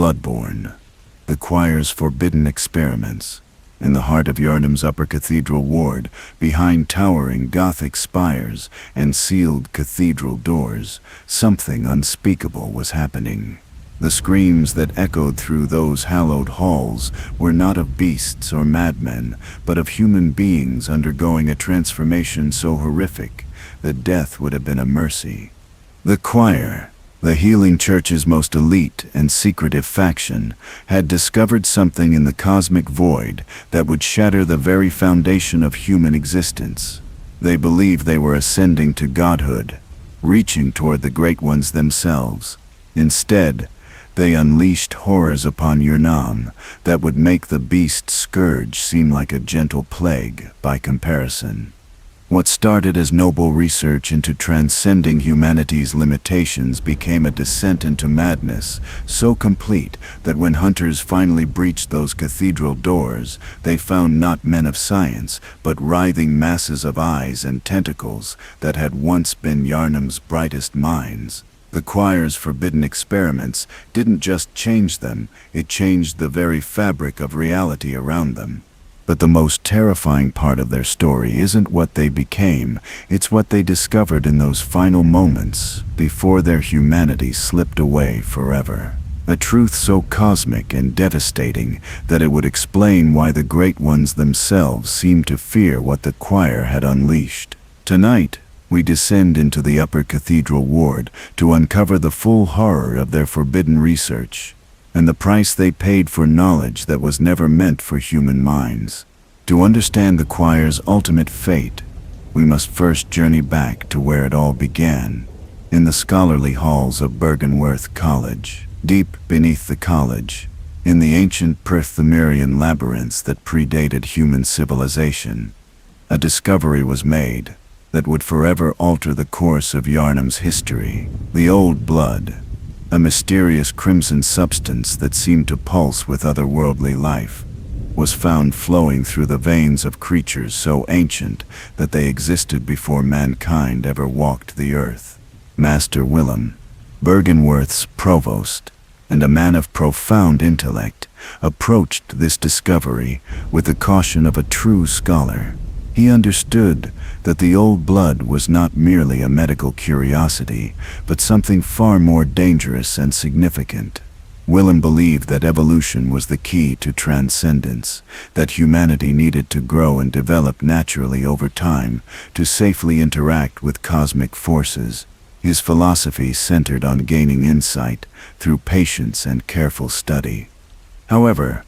Bloodborne, the choir's forbidden experiments. In the heart of Yharnam's upper Cathedral Ward, behind towering Gothic spires and sealed cathedral doors, something unspeakable was happening. The screams that echoed through those hallowed halls were not of beasts or madmen, but of human beings undergoing a transformation so horrific that death would have been a mercy. The choir, the healing church's most elite and secretive faction, had discovered something in the cosmic void that would shatter the very foundation of human existence. They believed they were ascending to godhood, reaching toward the great ones themselves. Instead, they unleashed horrors upon Yharnam that would make the beast's scourge seem like a gentle plague by comparison. What started as noble research into transcending humanity's limitations became a descent into madness so complete that when hunters finally breached those cathedral doors, they found not men of science, but writhing masses of eyes and tentacles that had once been Yharnam's brightest minds. The choir's forbidden experiments didn't just change them, it changed the very fabric of reality around them. But the most terrifying part of their story isn't what they became, it's what they discovered in those final moments before their humanity slipped away forever. A truth so cosmic and devastating that it would explain why the great ones themselves seemed to fear what the choir had unleashed. Tonight, we descend into the upper Cathedral Ward to uncover the full horror of their forbidden research, and the price they paid for knowledge that was never meant for human minds. To understand the choir's ultimate fate, we must first journey back to where it all began, in the scholarly halls of Bergenworth College. Deep beneath the college, in the ancient Perthemerian labyrinths that predated human civilization, a discovery was made that would forever alter the course of Yharnam's history. The old blood, a mysterious crimson substance that seemed to pulse with otherworldly life, was found flowing through the veins of creatures so ancient that they existed before mankind ever walked the earth. Master Willem, Bergenworth's provost, and a man of profound intellect, approached this discovery with the caution of a true scholar. He understood that the old blood was not merely a medical curiosity, but something far more dangerous and significant. Willem believed that evolution was the key to transcendence, that humanity needed to grow and develop naturally over time to safely interact with cosmic forces. His philosophy centered on gaining insight through patience and careful study. However,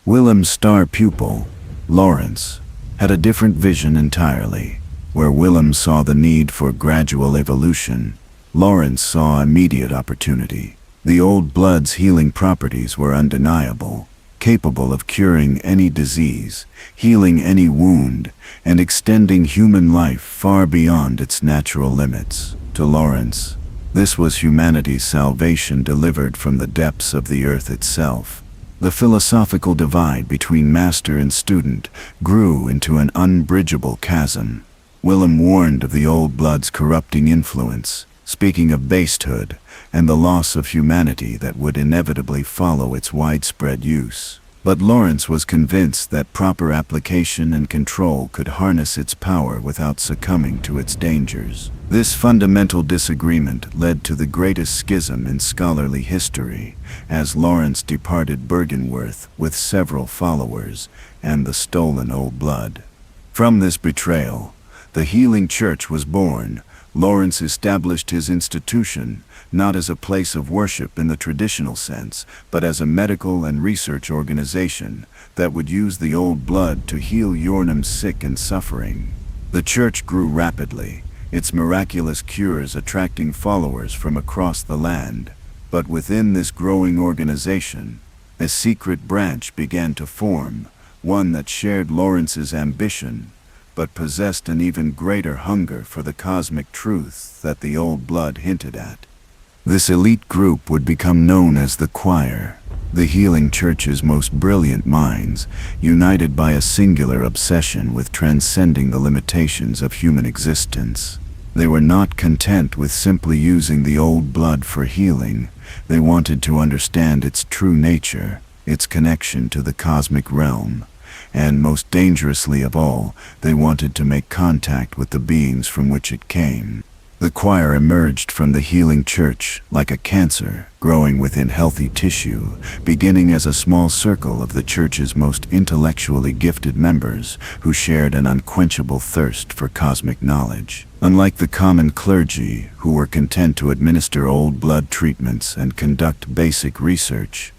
Willem's star pupil, Lawrence, had a different vision entirely. Where Willem saw the need for gradual evolution, Lawrence saw immediate opportunity. The old blood's healing properties were undeniable, capable of curing any disease, healing any wound, and extending human life far beyond its natural limits. To Lawrence, this was humanity's salvation delivered from the depths of the earth itself. The philosophical divide between master and student grew into an unbridgeable chasm. Willem warned of the old blood's corrupting influence, speaking of basehood and the loss of humanity that would inevitably follow its widespread use. But Lawrence was convinced that proper application and control could harness its power without succumbing to its dangers. This fundamental disagreement led to the greatest schism in scholarly history, as Lawrence departed Bergenworth with several followers and the stolen old blood. From this betrayal, the healing church was born. Lawrence established his institution, not as a place of worship in the traditional sense, but as a medical and research organization that would use the old blood to heal Yharnam's sick and suffering. The church grew rapidly, its miraculous cures attracting followers from across the land. But within this growing organization, a secret branch began to form, one that shared Lawrence's ambition, but possessed an even greater hunger for the cosmic truth that the old blood hinted at. This elite group would become known as the choir, the healing church's most brilliant minds, united by a singular obsession with transcending the limitations of human existence. They were not content with simply using the old blood for healing. They wanted to understand its true nature, its connection to the cosmic realm, and most dangerously of all, they wanted to make contact with the beings from which it came. The choir emerged from the healing church like a cancer growing within healthy tissue, beginning as a small circle of the church's most intellectually gifted members who shared an unquenchable thirst for cosmic knowledge. Unlike the common clergy, who were content to administer old blood treatments and conduct basic research,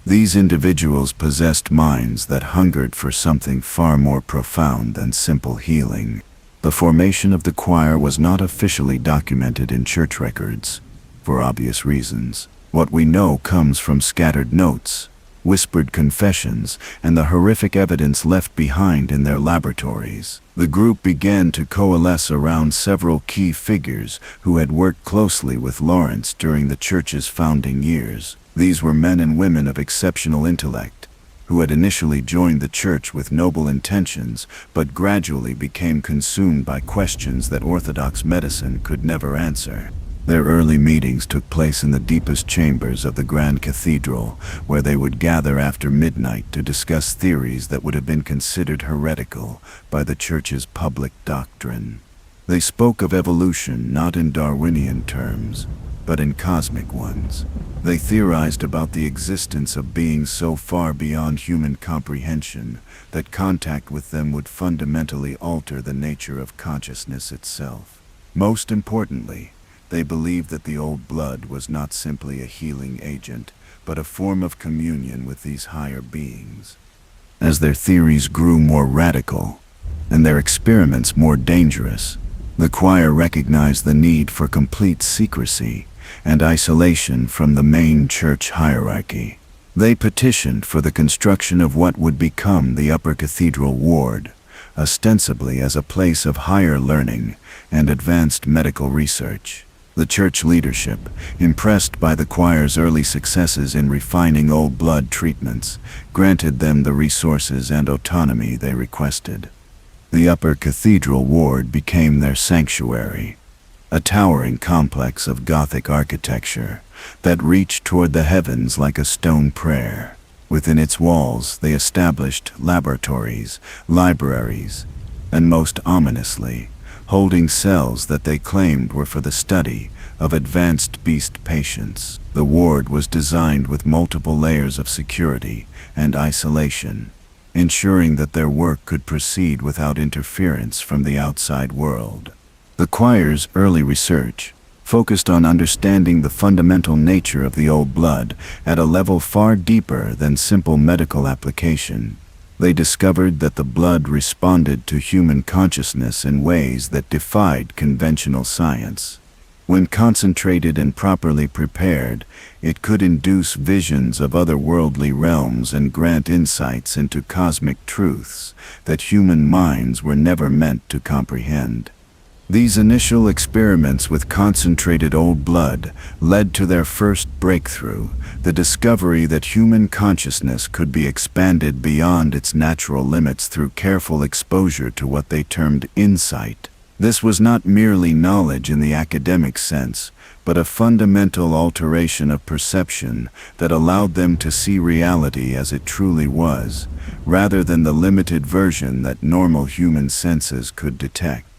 these individuals possessed minds that hungered for something far more profound than simple healing. The formation of the choir was not officially documented in church records, for obvious reasons. What we know comes from scattered notes, whispered confessions, and the horrific evidence left behind in their laboratories. The group began to coalesce around several key figures who had worked closely with Lawrence during the church's founding years. These were men and women of exceptional intellect, who had initially joined the church with noble intentions, but gradually became consumed by questions that orthodox medicine could never answer. Their early meetings took place in the deepest chambers of the Grand Cathedral, where they would gather after midnight to discuss theories that would have been considered heretical by the church's public doctrine. They spoke of evolution not in Darwinian terms, but in cosmic ones. They theorized about the existence of beings so far beyond human comprehension that contact with them would fundamentally alter the nature of consciousness itself. Most importantly, they believed that the old blood was not simply a healing agent, but a form of communion with these higher beings. As their theories grew more radical, and their experiments more dangerous, the choir recognized the need for complete secrecy and isolation from the main church hierarchy. They petitioned for the construction of what would become the Upper Cathedral Ward, ostensibly as a place of higher learning and advanced medical research. The church leadership, impressed by the choir's early successes in refining old blood treatments, granted them the resources and autonomy they requested. The Upper Cathedral Ward became their sanctuary, a towering complex of Gothic architecture that reached toward the heavens like a stone prayer. Within its walls, they established laboratories, libraries, and most ominously, holding cells that they claimed were for the study of advanced beast patients. The ward was designed with multiple layers of security and isolation, ensuring that their work could proceed without interference from the outside world. The choir's early research focused on understanding the fundamental nature of the old blood at a level far deeper than simple medical application. They discovered that the blood responded to human consciousness in ways that defied conventional science. When concentrated and properly prepared, it could induce visions of otherworldly realms and grant insights into cosmic truths that human minds were never meant to comprehend. These initial experiments with concentrated old blood led to their first breakthrough, the discovery that human consciousness could be expanded beyond its natural limits through careful exposure to what they termed insight. This was not merely knowledge in the academic sense, but a fundamental alteration of perception that allowed them to see reality as it truly was, rather than the limited version that normal human senses could detect.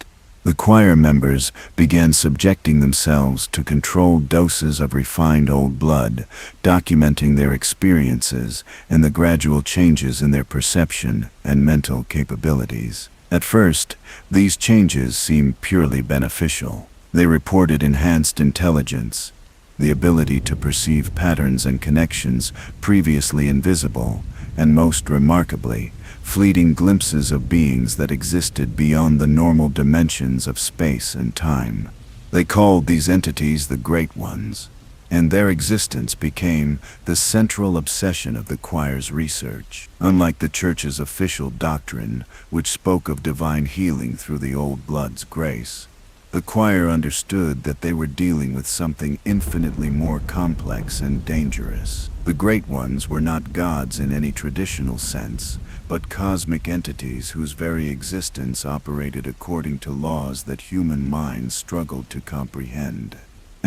The choir members began subjecting themselves to controlled doses of refined old blood, documenting their experiences and the gradual changes in their perception and mental capabilities. At first, these changes seemed purely beneficial. They reported enhanced intelligence, the ability to perceive patterns and connections previously invisible, and most remarkably, fleeting glimpses of beings that existed beyond the normal dimensions of space and time. They called these entities the Great Ones, and their existence became the central obsession of the choir's research. Unlike the church's official doctrine, which spoke of divine healing through the old blood's grace, the choir understood that they were dealing with something infinitely more complex and dangerous. The Great Ones were not gods in any traditional sense, but cosmic entities whose very existence operated according to laws that human minds struggled to comprehend.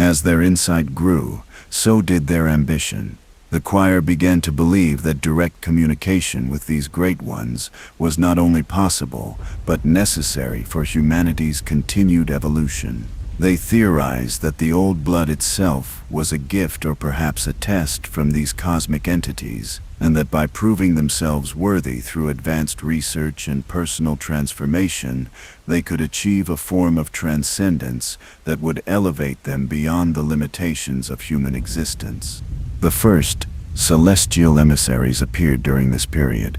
As their insight grew, so did their ambition. The choir began to believe that direct communication with these great ones was not only possible, but necessary for humanity's continued evolution. They theorized that the old blood itself was a gift or perhaps a test from these cosmic entities, and that by proving themselves worthy through advanced research and personal transformation, they could achieve a form of transcendence that would elevate them beyond the limitations of human existence. The first celestial emissaries appeared during this period,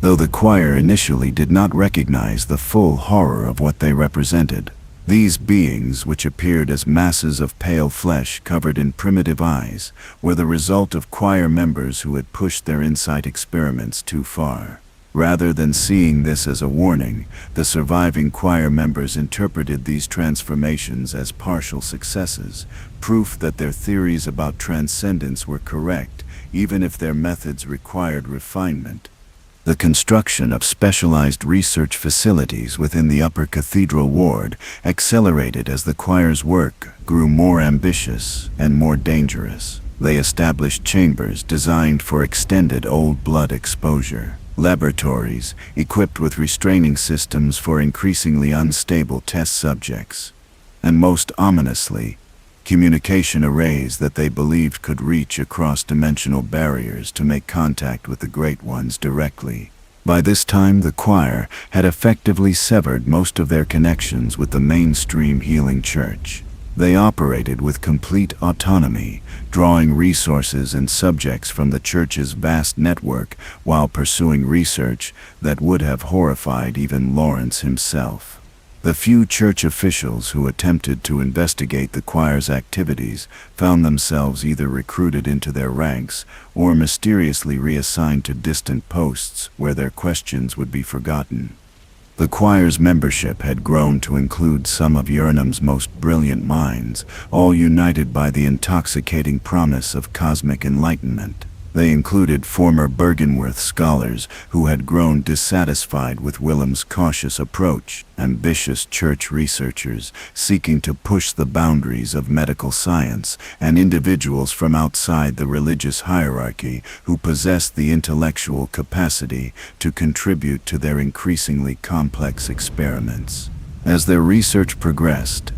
though the choir initially did not recognize the full horror of what they represented. These beings, which appeared as masses of pale flesh covered in primitive eyes, were the result of choir members who had pushed their insight experiments too far. Rather than seeing this as a warning, the surviving choir members interpreted these transformations as partial successes, proof that their theories about transcendence were correct, even if their methods required refinement. The construction of specialized research facilities within the upper Cathedral Ward accelerated as the choir's work grew more ambitious and more dangerous. They established chambers designed for extended old blood exposure, laboratories equipped with restraining systems for increasingly unstable test subjects, and most ominously, communication arrays that they believed could reach across dimensional barriers to make contact with the Great Ones directly. By this time, the choir had effectively severed most of their connections with the mainstream healing church. They operated with complete autonomy, drawing resources and subjects from the church's vast network while pursuing research that would have horrified even Lawrence himself. The few church officials who attempted to investigate the choir's activities found themselves either recruited into their ranks or mysteriously reassigned to distant posts where their questions would be forgotten. The choir's membership had grown to include some of Yharnam's most brilliant minds, all united by the intoxicating promise of cosmic enlightenment. They included former Bergenworth scholars who had grown dissatisfied with Willem's cautious approach, ambitious church researchers seeking to push the boundaries of medical science, and individuals from outside the religious hierarchy who possessed the intellectual capacity to contribute to their increasingly complex experiments. As their research progressed,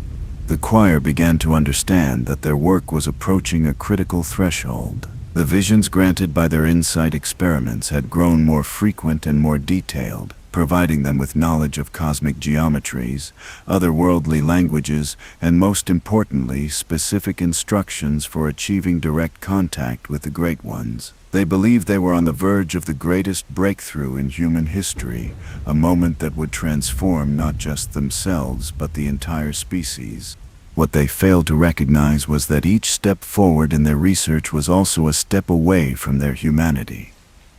the choir began to understand that their work was approaching a critical threshold. The visions granted by their insight experiments had grown more frequent and more detailed, providing them with knowledge of cosmic geometries, otherworldly languages, and most importantly, specific instructions for achieving direct contact with the Great Ones. They believed they were on the verge of the greatest breakthrough in human history, a moment that would transform not just themselves but the entire species. What they failed to recognize was that each step forward in their research was also a step away from their humanity,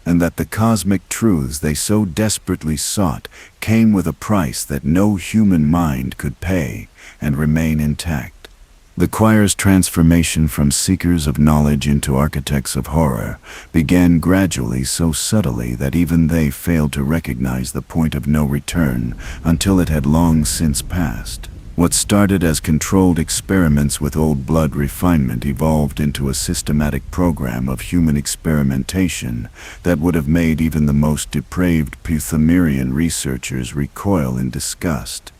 and that the cosmic truths they so desperately sought came with a price that no human mind could pay and remain intact. The choir's transformation from seekers of knowledge into architects of horror began gradually, so subtly that even they failed to recognize the point of no return until it had long since passed. What started as controlled experiments with old blood refinement evolved into a systematic program of human experimentation that would have made even the most depraved Pythagorean researchers recoil in disgust.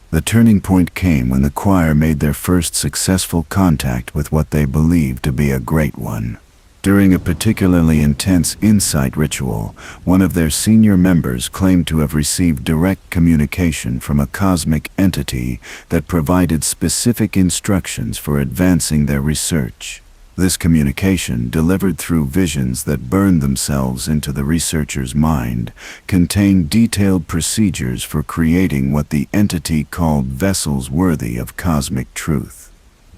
The turning point came when the choir made their first successful contact with what they believed to be a Great One. During a particularly intense insight ritual, one of their senior members claimed to have received direct communication from a cosmic entity that provided specific instructions for advancing their research. This communication, delivered through visions that burned themselves into the researcher's mind, contained detailed procedures for creating what the entity called vessels worthy of cosmic truth.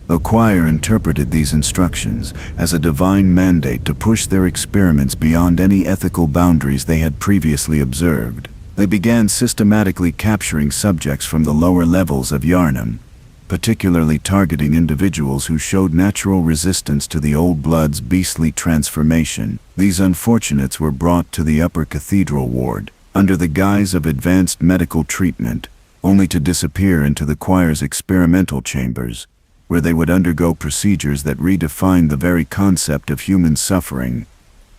The choir interpreted these instructions as a divine mandate to push their experiments beyond any ethical boundaries they had previously observed. They began systematically capturing subjects from the lower levels of Yharnam, particularly targeting individuals who showed natural resistance to the old blood's beastly transformation. These unfortunates were brought to the upper Cathedral Ward, under the guise of advanced medical treatment, only to disappear into the choir's experimental chambers. where they would undergo procedures that redefined the very concept of human suffering.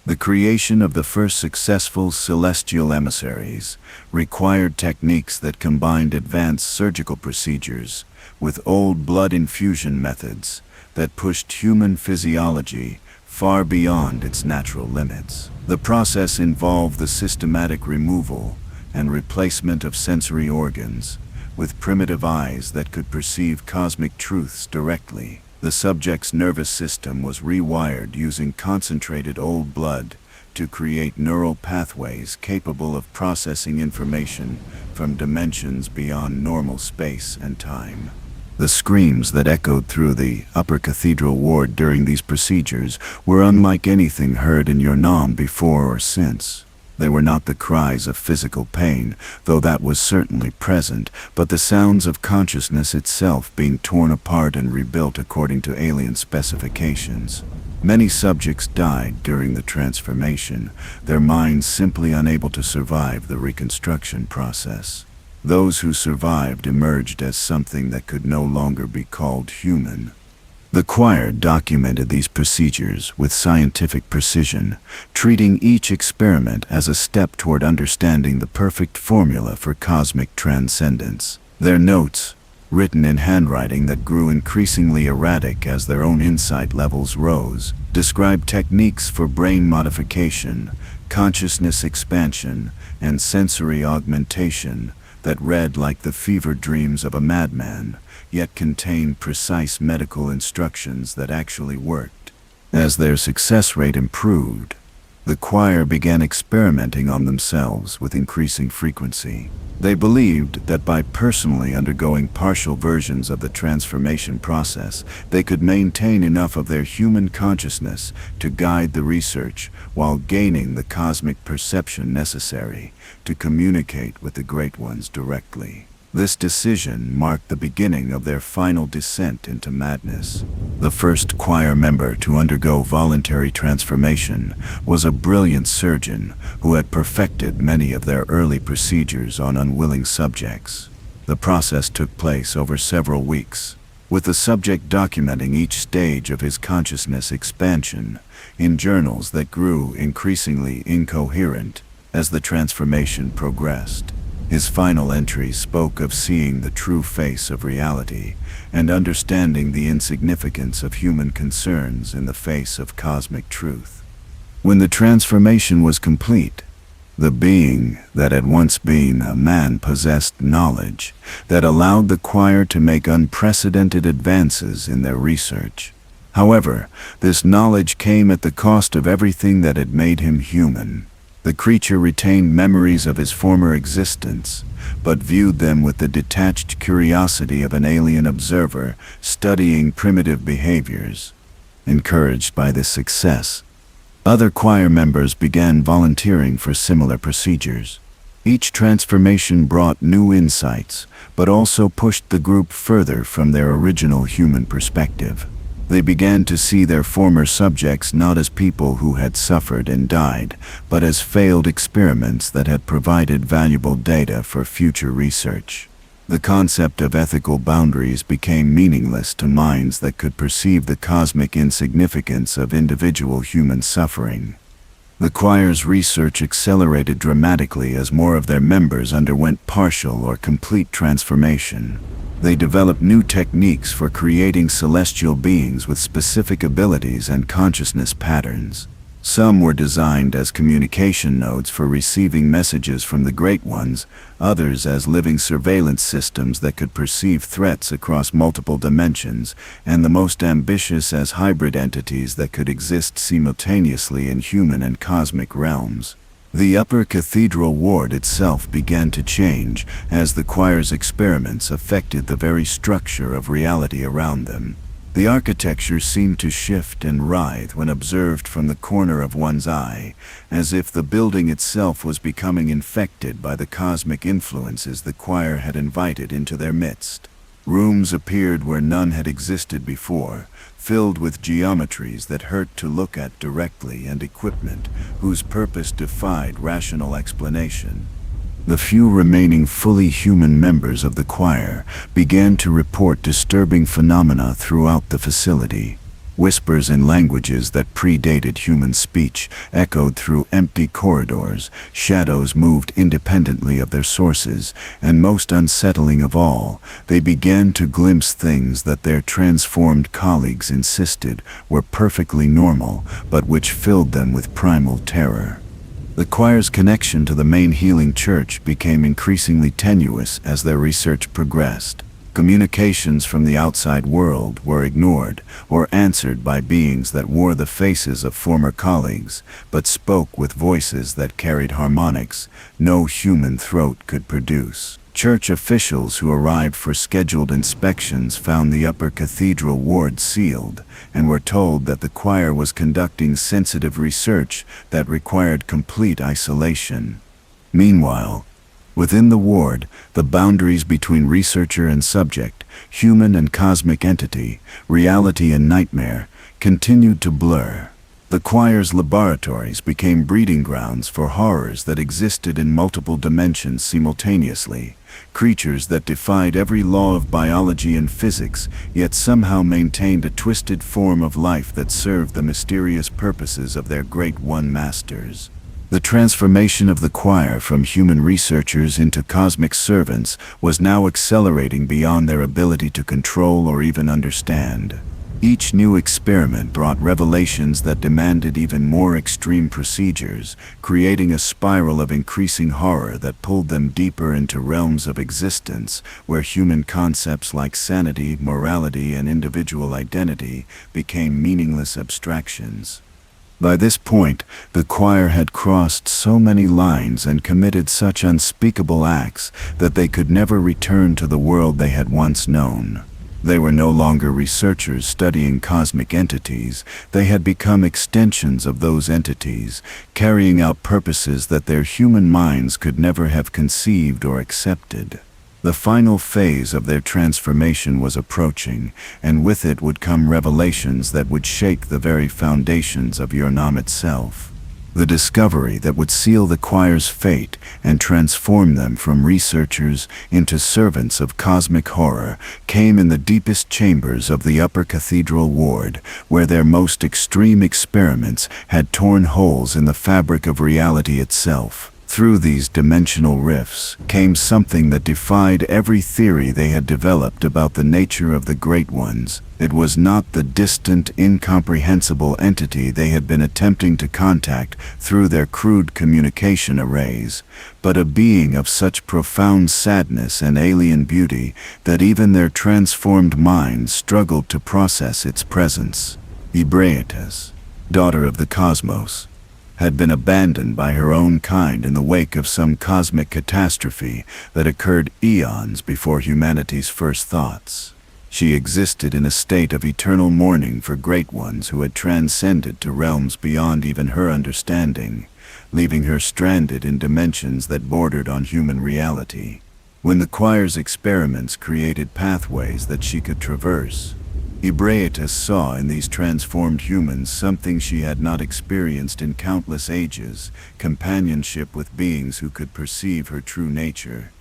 The creation of the first successful celestial emissaries required techniques that combined advanced surgical procedures with old blood infusion methods that pushed human physiology far beyond its natural limits. The process involved the systematic removal and replacement of sensory organs with primitive eyes that could perceive cosmic truths directly. The subject's nervous system was rewired using concentrated old blood to create neural pathways capable of processing information from dimensions beyond normal space and time. The screams that echoed through the upper Cathedral Ward during these procedures were unlike anything heard in Yharnam before or since. They were not the cries of physical pain, though that was certainly present, but the sounds of consciousness itself being torn apart and rebuilt according to alien specifications. Many subjects died during the transformation, their minds simply unable to survive the reconstruction process. Those who survived emerged as something that could no longer be called human. The choir documented these procedures with scientific precision, treating each experiment as a step toward understanding the perfect formula for cosmic transcendence. Their notes, written in handwriting that grew increasingly erratic as their own insight levels rose, described techniques for brain modification, consciousness expansion, and sensory augmentation that read like the fevered dreams of a madman, yet contained precise medical instructions that actually worked. As their success rate improved, the choir began experimenting on themselves with increasing frequency. They believed that by personally undergoing partial versions of the transformation process, they could maintain enough of their human consciousness to guide the research while gaining the cosmic perception necessary to communicate with the Great Ones directly. This decision marked the beginning of their final descent into madness. The first choir member to undergo voluntary transformation was a brilliant surgeon who had perfected many of their early procedures on unwilling subjects. The process took place over several weeks, with the subject documenting each stage of his consciousness expansion in journals that grew increasingly incoherent as the transformation progressed. His final entries spoke of seeing the true face of reality and understanding the insignificance of human concerns in the face of cosmic truth. When the transformation was complete, the being that had once been a man possessed knowledge that allowed the choir to make unprecedented advances in their research. However, this knowledge came at the cost of everything that had made him human. The creature retained memories of his former existence, but viewed them with the detached curiosity of an alien observer studying primitive behaviors. Encouraged by this success, other choir members began volunteering for similar procedures. Each transformation brought new insights, but also pushed the group further from their original human perspective. They began to see their former subjects not as people who had suffered and died, but as failed experiments that had provided valuable data for future research. The concept of ethical boundaries became meaningless to minds that could perceive the cosmic insignificance of individual human suffering. The choir's research accelerated dramatically as more of their members underwent partial or complete transformation. They developed new techniques for creating celestial beings with specific abilities and consciousness patterns. Some were designed as communication nodes for receiving messages from the Great Ones, others as living surveillance systems that could perceive threats across multiple dimensions, and the most ambitious as hybrid entities that could exist simultaneously in human and cosmic realms. The upper Cathedral Ward itself began to change as the choir's experiments affected the very structure of reality around them. The architecture seemed to shift and writhe when observed from the corner of one's eye, as if the building itself was becoming infected by the cosmic influences the choir had invited into their midst. Rooms appeared where none had existed before, filled with geometries that hurt to look at directly and equipment whose purpose defied rational explanation. The few remaining fully human members of the choir began to report disturbing phenomena throughout the facility. Whispers in languages that predated human speech echoed through empty corridors, shadows moved independently of their sources, and most unsettling of all, they began to glimpse things that their transformed colleagues insisted were perfectly normal, but which filled them with primal terror. The choir's connection to the main healing church became increasingly tenuous as their research progressed. Communications from the outside world were ignored or answered by beings that wore the faces of former colleagues, but spoke with voices that carried harmonics no human throat could produce. Church officials who arrived for scheduled inspections found the upper Cathedral Ward sealed and were told that the choir was conducting sensitive research that required complete isolation. Meanwhile, within the ward, the boundaries between researcher and subject, human and cosmic entity, reality and nightmare, continued to blur. The choir's laboratories became breeding grounds for horrors that existed in multiple dimensions simultaneously, creatures that defied every law of biology and physics, yet somehow maintained a twisted form of life that served the mysterious purposes of their Great One masters. The transformation of the choir from human researchers into cosmic servants was now accelerating beyond their ability to control or even understand. Each new experiment brought revelations that demanded even more extreme procedures, creating a spiral of increasing horror that pulled them deeper into realms of existence where human concepts like sanity, morality, and individual identity became meaningless abstractions. By this point, the choir had crossed so many lines and committed such unspeakable acts that they could never return to the world they had once known. They were no longer researchers studying cosmic entities. They had become extensions of those entities, carrying out purposes that their human minds could never have conceived or accepted. The final phase of their transformation was approaching, and with it would come revelations that would shake the very foundations of Yharnam itself. The discovery that would seal the choir's fate and transform them from researchers into servants of cosmic horror came in the deepest chambers of the upper Cathedral Ward, where their most extreme experiments had torn holes in the fabric of reality itself. Through these dimensional rifts came something that defied every theory they had developed about the nature of the Great Ones. It was not the distant, incomprehensible entity they had been attempting to contact through their crude communication arrays, but a being of such profound sadness and alien beauty that even their transformed minds struggled to process its presence. Ebrietas, daughter of the cosmos, had been abandoned by her own kind in the wake of some cosmic catastrophe that occurred eons before humanity's first thoughts. She existed in a state of eternal mourning for great ones who had transcended to realms beyond even her understanding, leaving her stranded in dimensions that bordered on human reality. When the choir's experiments created pathways that she could traverse, Ebrietas saw in these transformed humans something she had not experienced in countless ages: companionship with beings who could perceive her true nature.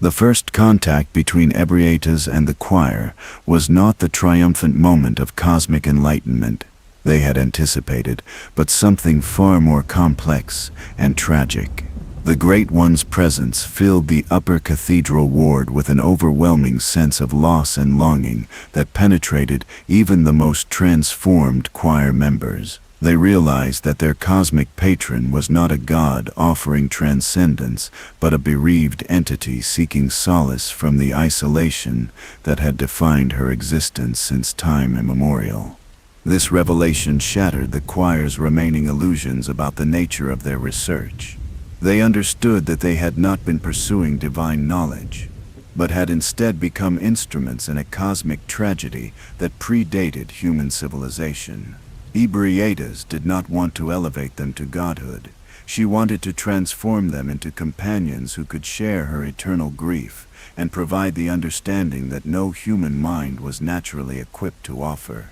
The first contact between Ebrietas and the choir was not the triumphant moment of cosmic enlightenment they had anticipated, but something far more complex and tragic. The Great One's presence filled the upper Cathedral Ward with an overwhelming sense of loss and longing that penetrated even the most transformed choir members. They realized that their cosmic patron was not a god offering transcendence, but a bereaved entity seeking solace from the isolation that had defined her existence since time immemorial. This revelation shattered the choir's remaining illusions about the nature of their research. They understood that they had not been pursuing divine knowledge, but had instead become instruments in a cosmic tragedy that predated human civilization. Ebrietas did not want to elevate them to godhood. She wanted to transform them into companions who could share her eternal grief and provide the understanding that no human mind was naturally equipped to offer.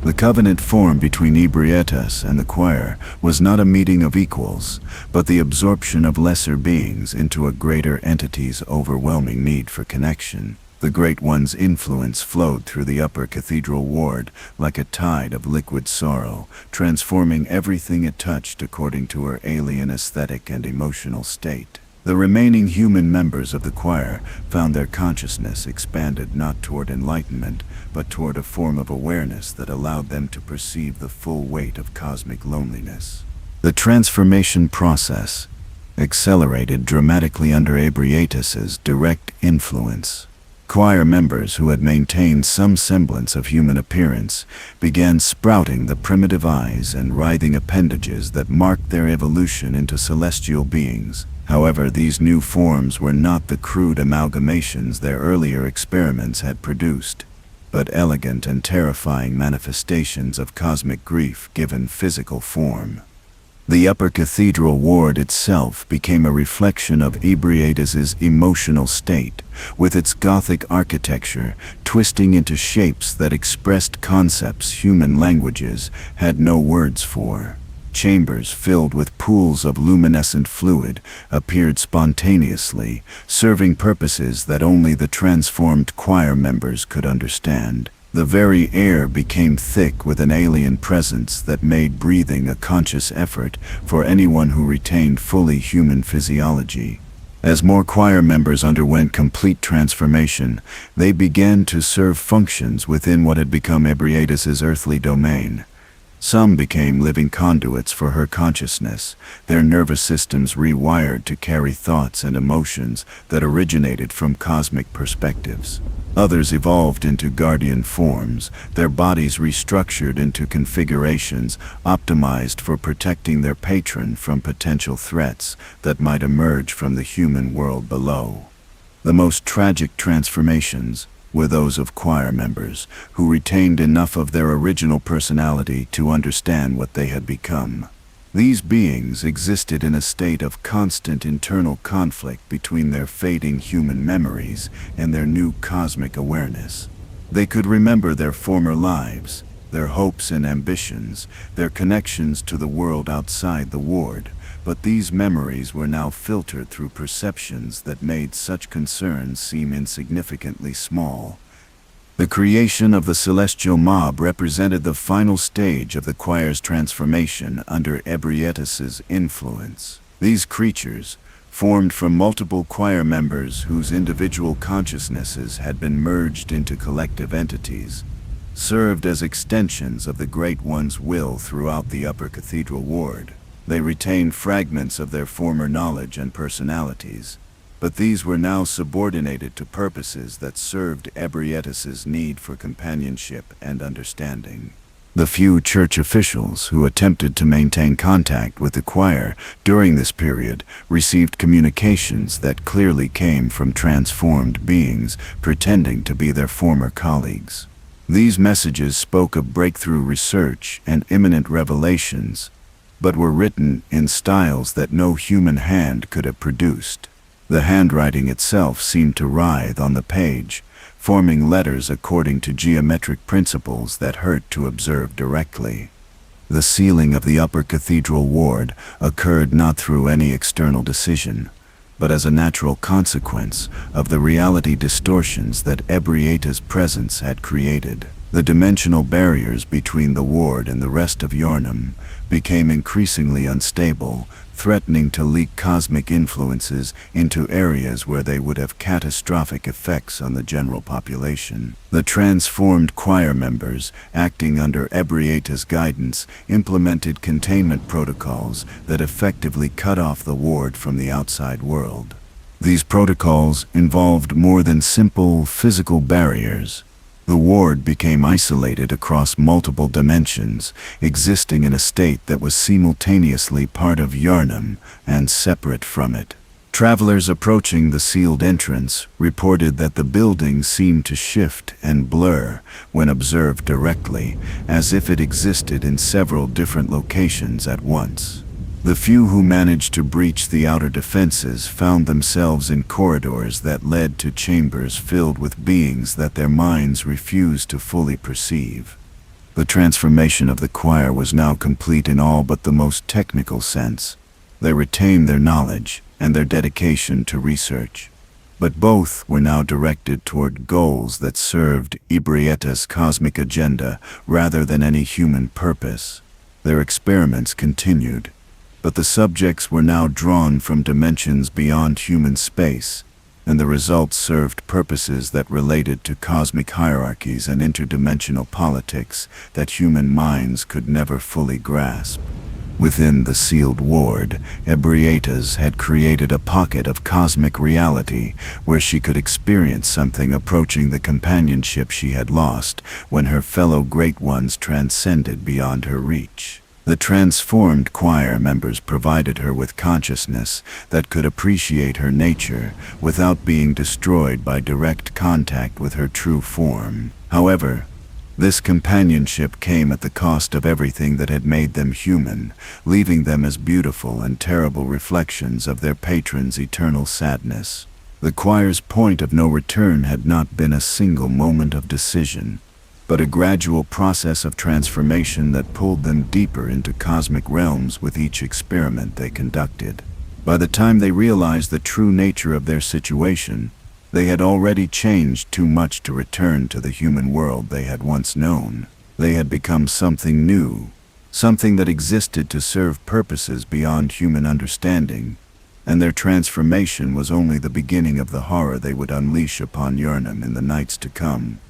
The covenant formed between Ebrietas and the choir was not a meeting of equals, but the absorption of lesser beings into a greater entity's overwhelming need for connection. The Great One's influence flowed through the upper Cathedral Ward like a tide of liquid sorrow, transforming everything it touched according to her alien aesthetic and emotional state. The remaining human members of the choir found their consciousness expanded not toward enlightenment, but toward a form of awareness that allowed them to perceive the full weight of cosmic loneliness. The transformation process accelerated dramatically under Ebrietas's direct influence. Choir members who had maintained some semblance of human appearance began sprouting the primitive eyes and writhing appendages that marked their evolution into celestial beings. However, these new forms were not the crude amalgamations their earlier experiments had produced, but elegant and terrifying manifestations of cosmic grief given physical form. The upper Cathedral Ward itself became a reflection of Ebrietas's emotional state, with its Gothic architecture twisting into shapes that expressed concepts human languages had no words for. Chambers filled with pools of luminescent fluid appeared spontaneously, serving purposes that only the transformed choir members could understand. The very air became thick with an alien presence that made breathing a conscious effort for anyone who retained fully human physiology. As more choir members underwent complete transformation, they began to serve functions within what had become Ebrietas's earthly domain. Some became living conduits for her consciousness, their nervous systems rewired to carry thoughts and emotions that originated from cosmic perspectives. Others evolved into guardian forms, their bodies restructured into configurations optimized for protecting their patron from potential threats that might emerge from the human world below. The most tragic transformations were those of choir members who retained enough of their original personality to understand what they had become. These beings existed in a state of constant internal conflict between their fading human memories and their new cosmic awareness. They could remember their former lives, their hopes and ambitions, their connections to the world outside the ward, but these memories were now filtered through perceptions that made such concerns seem insignificantly small. The creation of the celestial mob represented the final stage of the choir's transformation under Ebrietas's influence. These creatures, formed from multiple choir members whose individual consciousnesses had been merged into collective entities, served as extensions of the Great One's will throughout the upper Cathedral Ward. They retained fragments of their former knowledge and personalities, but these were now subordinated to purposes that served Ebrietas's need for companionship and understanding. The few church officials who attempted to maintain contact with the choir during this period received communications that clearly came from transformed beings pretending to be their former colleagues. These messages spoke of breakthrough research and imminent revelations, but were written in styles that no human hand could have produced. The handwriting itself seemed to writhe on the page, forming letters according to geometric principles that hurt to observe directly. The sealing of the upper Cathedral Ward occurred not through any external decision, but as a natural consequence of the reality distortions that Ebrietas's presence had created. The dimensional barriers between the ward and the rest of Yharnam became increasingly unstable, threatening to leak cosmic influences into areas where they would have catastrophic effects on the general population. The transformed choir members, acting under Ebrietas's guidance, implemented containment protocols that effectively cut off the ward from the outside world. These protocols involved more than simple physical barriers. The ward became isolated across multiple dimensions, existing in a state that was simultaneously part of Yharnam and separate from it. Travelers approaching the sealed entrance reported that the building seemed to shift and blur when observed directly, as if it existed in several different locations at once. The few who managed to breach the outer defenses found themselves in corridors that led to chambers filled with beings that their minds refused to fully perceive. The transformation of the choir was now complete in all but the most technical sense. They retained their knowledge and their dedication to research, but both were now directed toward goals that served Ebrietas' cosmic agenda rather than any human purpose. Their experiments continued, but the subjects were now drawn from dimensions beyond human space, and the results served purposes that related to cosmic hierarchies and interdimensional politics that human minds could never fully grasp. Within the sealed ward, Ebrietas had created a pocket of cosmic reality where she could experience something approaching the companionship she had lost when her fellow Great Ones transcended beyond her reach. The transformed choir members provided her with consciousness that could appreciate her nature without being destroyed by direct contact with her true form. However, this companionship came at the cost of everything that had made them human, leaving them as beautiful and terrible reflections of their patron's eternal sadness. The choir's point of no return had not been a single moment of decision, but a gradual process of transformation that pulled them deeper into cosmic realms with each experiment they conducted. By the time they realized the true nature of their situation, they had already changed too much to return to the human world they had once known. They had become something new, something that existed to serve purposes beyond human understanding, and their transformation was only the beginning of the horror they would unleash upon Yharnam in the nights to come.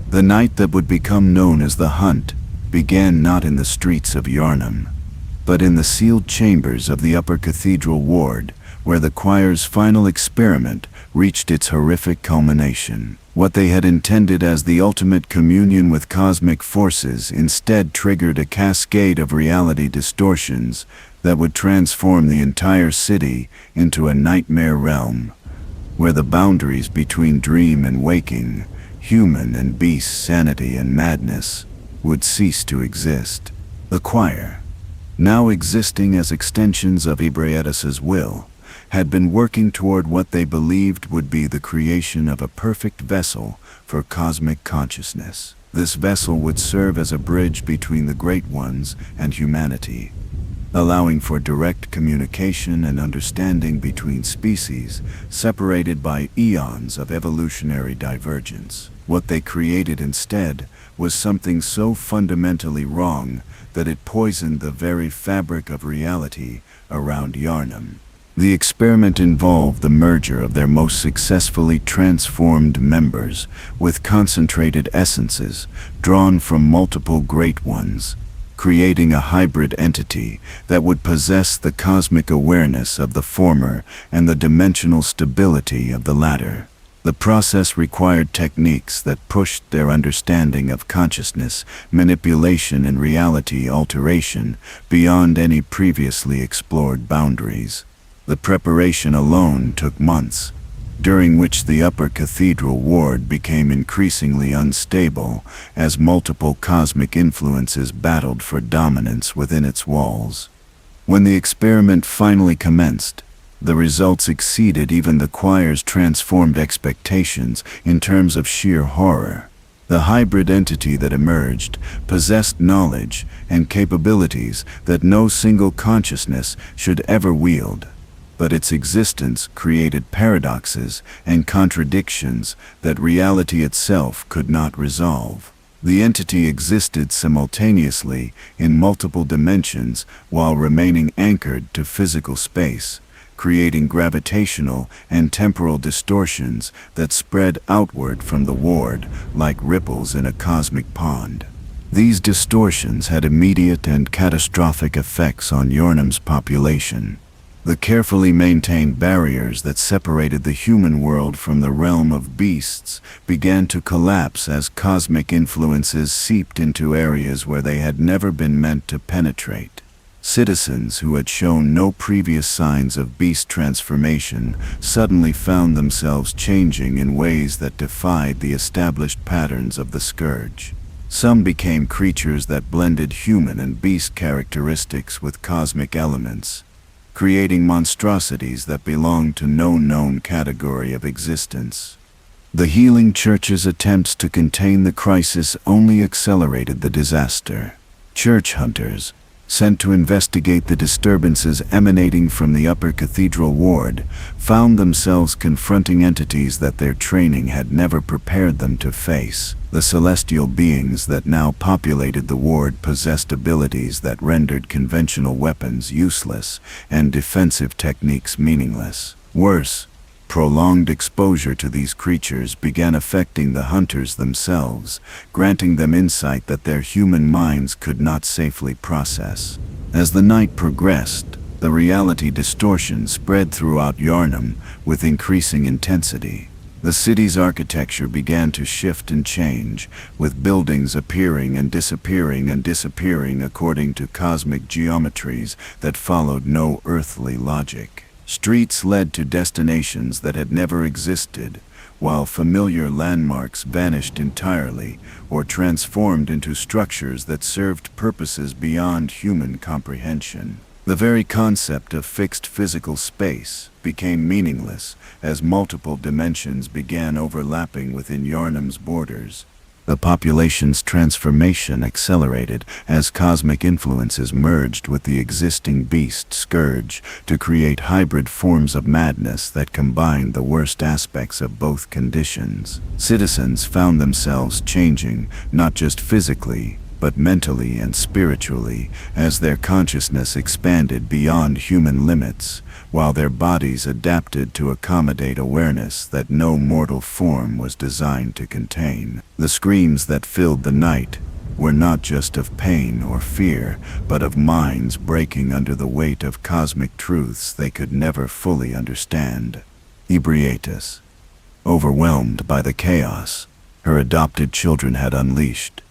The night that would become known as the Hunt began not in the streets of Yharnam, but in the sealed chambers of the upper Cathedral Ward, where the choir's final experiment reached its horrific culmination. What they had intended as the ultimate communion with cosmic forces instead triggered a cascade of reality distortions that would transform the entire city into a nightmare realm, where the boundaries between dream and waking, human and beast sanity and madness, would cease to exist. The choir, now existing as extensions of Ebrietas' will, had been working toward what they believed would be the creation of a perfect vessel for cosmic consciousness. This vessel would serve as a bridge between the Great Ones and humanity, allowing for direct communication and understanding between species separated by eons of evolutionary divergence. What they created instead was something so fundamentally wrong that it poisoned the very fabric of reality around Yharnam. The experiment involved the merger of their most successfully transformed members with concentrated essences drawn from multiple Great Ones, creating a hybrid entity that would possess the cosmic awareness of the former and the dimensional stability of the latter. The process required techniques that pushed their understanding of consciousness, manipulation, and reality alteration beyond any previously explored boundaries. The preparation alone took months, during which the upper Cathedral Ward became increasingly unstable as multiple cosmic influences battled for dominance within its walls. When the experiment finally commenced, the results exceeded even the choir's transformed expectations in terms of sheer horror. The hybrid entity that emerged possessed knowledge and capabilities that no single consciousness should ever wield, but its existence created paradoxes and contradictions that reality itself could not resolve. The entity existed simultaneously in multiple dimensions while remaining anchored to physical space, creating gravitational and temporal distortions that spread outward from the ward like ripples in a cosmic pond. These distortions had immediate and catastrophic effects on Yharnam's population. The carefully maintained barriers that separated the human world from the realm of beasts began to collapse as cosmic influences seeped into areas where they had never been meant to penetrate. Citizens who had shown no previous signs of beast transformation suddenly found themselves changing in ways that defied the established patterns of the scourge. Some became creatures that blended human and beast characteristics with cosmic elements, creating monstrosities that belonged to no known category of existence. The healing church's attempts to contain the crisis only accelerated the disaster. Church hunters, sent to investigate the disturbances emanating from the upper Cathedral Ward, found themselves confronting entities that their training had never prepared them to face. The celestial beings that now populated the ward possessed abilities that rendered conventional weapons useless and defensive techniques meaningless. Worse, prolonged exposure to these creatures began affecting the hunters themselves, granting them insight that their human minds could not safely process. As the night progressed, the reality distortion spread throughout Yharnam with increasing intensity. The city's architecture began to shift and change, with buildings appearing and disappearing according to cosmic geometries that followed no earthly logic. Streets led to destinations that had never existed, while familiar landmarks vanished entirely or transformed into structures that served purposes beyond human comprehension. The very concept of fixed physical space became meaningless as multiple dimensions began overlapping within Yharnam's borders. The population's transformation accelerated as cosmic influences merged with the existing beast scourge to create hybrid forms of madness that combined the worst aspects of both conditions. Citizens found themselves changing, not just physically, but mentally and spiritually, as their consciousness expanded beyond human limits, while their bodies adapted to accommodate awareness that no mortal form was designed to contain. The screams that filled the night were not just of pain or fear, but of minds breaking under the weight of cosmic truths they could never fully understand. Ebrietas, overwhelmed by the chaos her adopted children had unleashed,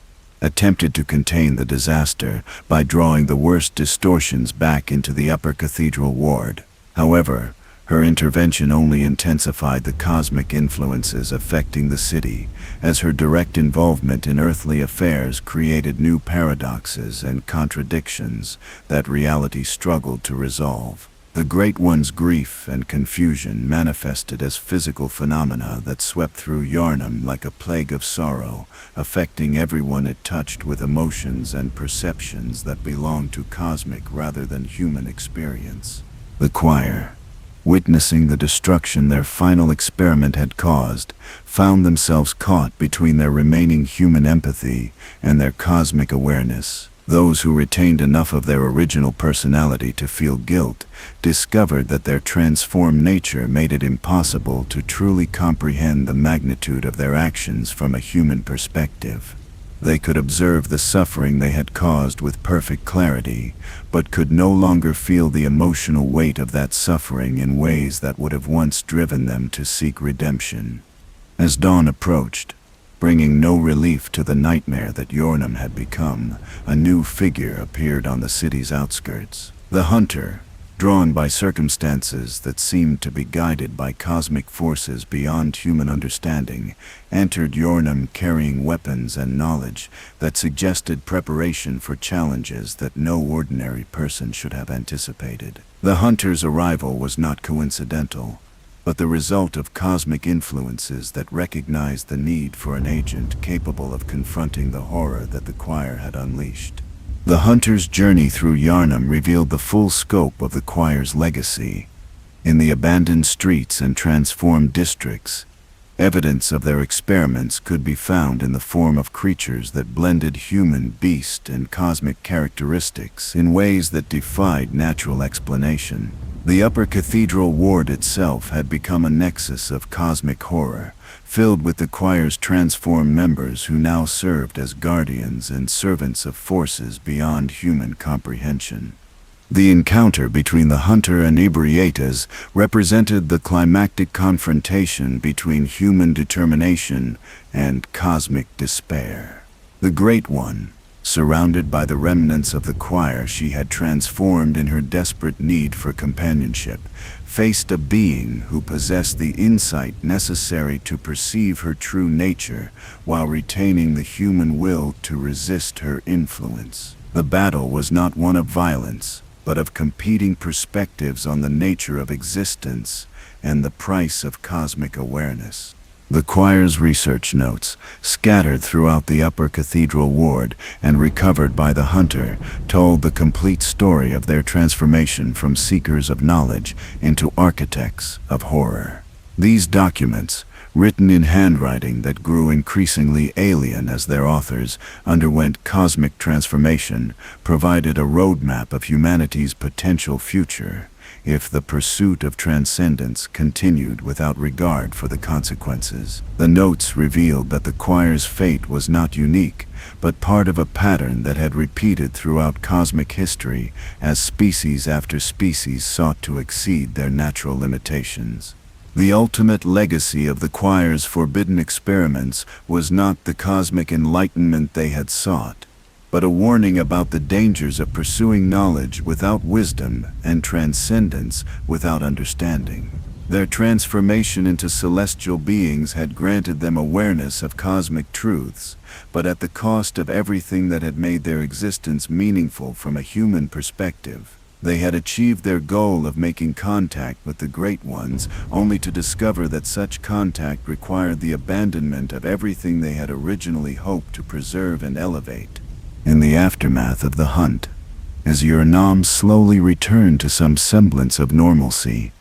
attempted to contain the disaster by drawing the worst distortions back into the upper Cathedral Ward. However, her intervention only intensified the cosmic influences affecting the city, as her direct involvement in earthly affairs created new paradoxes and contradictions that reality struggled to resolve. The Great One's grief and confusion manifested as physical phenomena that swept through Yharnam like a plague of sorrow, affecting everyone it touched with emotions and perceptions that belonged to cosmic rather than human experience. The choir, witnessing the destruction their final experiment had caused, found themselves caught between their remaining human empathy and their cosmic awareness. Those who retained enough of their original personality to feel guilt discovered that their transformed nature made it impossible to truly comprehend the magnitude of their actions from a human perspective. They could observe the suffering they had caused with perfect clarity, but could no longer feel the emotional weight of that suffering in ways that would have once driven them to seek redemption. As dawn approached, bringing no relief to the nightmare that Yharnam had become, a new figure appeared on the city's outskirts. The hunter, drawn by circumstances that seemed to be guided by cosmic forces beyond human understanding, entered Yharnam carrying weapons and knowledge that suggested preparation for challenges that no ordinary person should have anticipated. The hunter's arrival was not coincidental, but the result of cosmic influences that recognized the need for an agent capable of confronting the horror that the choir had unleashed. The hunter's journey through Yharnam revealed the full scope of the choir's legacy. In the abandoned streets and transformed districts, evidence of their experiments could be found in the form of creatures that blended human, beast, and cosmic characteristics in ways that defied natural explanation. The upper Cathedral Ward itself had become a nexus of cosmic horror, filled with the choir's transformed members who now served as guardians and servants of forces beyond human comprehension. The encounter between the hunter and Ebrietas represented the climactic confrontation between human determination and cosmic despair. The Great One, surrounded by the remnants of the choir she had transformed in her desperate need for companionship, faced a being who possessed the insight necessary to perceive her true nature while retaining the human will to resist her influence. The battle was not one of violence, but of competing perspectives on the nature of existence and the price of cosmic awareness. The choir's research notes, scattered throughout the upper Cathedral Ward and recovered by the hunter, told the complete story of their transformation from seekers of knowledge into architects of horror. These documents, written in handwriting that grew increasingly alien as their authors underwent cosmic transformation, provided a roadmap of humanity's potential future if the pursuit of transcendence continued without regard for the consequences. The notes revealed that the choir's fate was not unique, but part of a pattern that had repeated throughout cosmic history as species after species sought to exceed their natural limitations. The ultimate legacy of the choir's forbidden experiments was not the cosmic enlightenment they had sought, but a warning about the dangers of pursuing knowledge without wisdom and transcendence without understanding. Their transformation into celestial beings had granted them awareness of cosmic truths, but at the cost of everything that had made their existence meaningful from a human perspective. They had achieved their goal of making contact with the Great Ones, only to discover that such contact required the abandonment of everything they had originally hoped to preserve and elevate. In the aftermath of the hunt, as Yharnam slowly returned to some semblance of normalcy,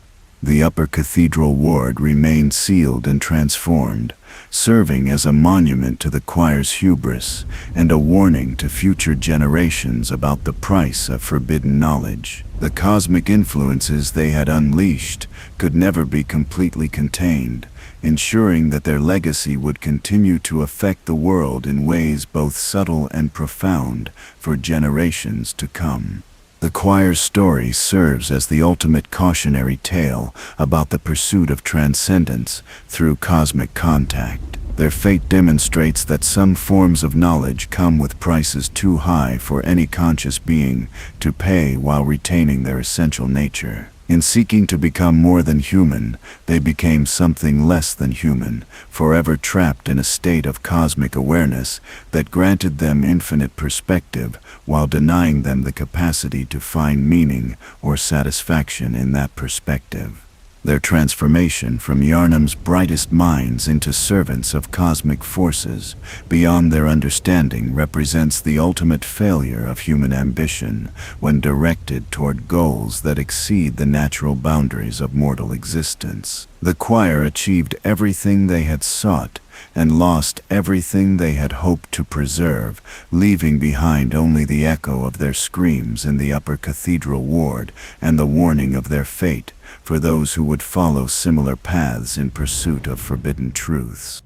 the upper Cathedral Ward remained sealed and transformed, serving as a monument to the choir's hubris and a warning to future generations about the price of forbidden knowledge. The cosmic influences they had unleashed could never be completely contained, ensuring that their legacy would continue to affect the world in ways both subtle and profound for generations to come. The choir's story serves as the ultimate cautionary tale about the pursuit of transcendence through cosmic contact. Their fate demonstrates that some forms of knowledge come with prices too high for any conscious being to pay while retaining their essential nature. In seeking to become more than human, they became something less than human, forever trapped in a state of cosmic awareness that granted them infinite perspective while denying them the capacity to find meaning or satisfaction in that perspective. Their transformation from Yharnam's brightest minds into servants of cosmic forces beyond their understanding represents the ultimate failure of human ambition when directed toward goals that exceed the natural boundaries of mortal existence. The choir achieved everything they had sought and lost everything they had hoped to preserve, leaving behind only the echo of their screams in the upper Cathedral Ward and the warning of their fate for those who would follow similar paths in pursuit of forbidden truths.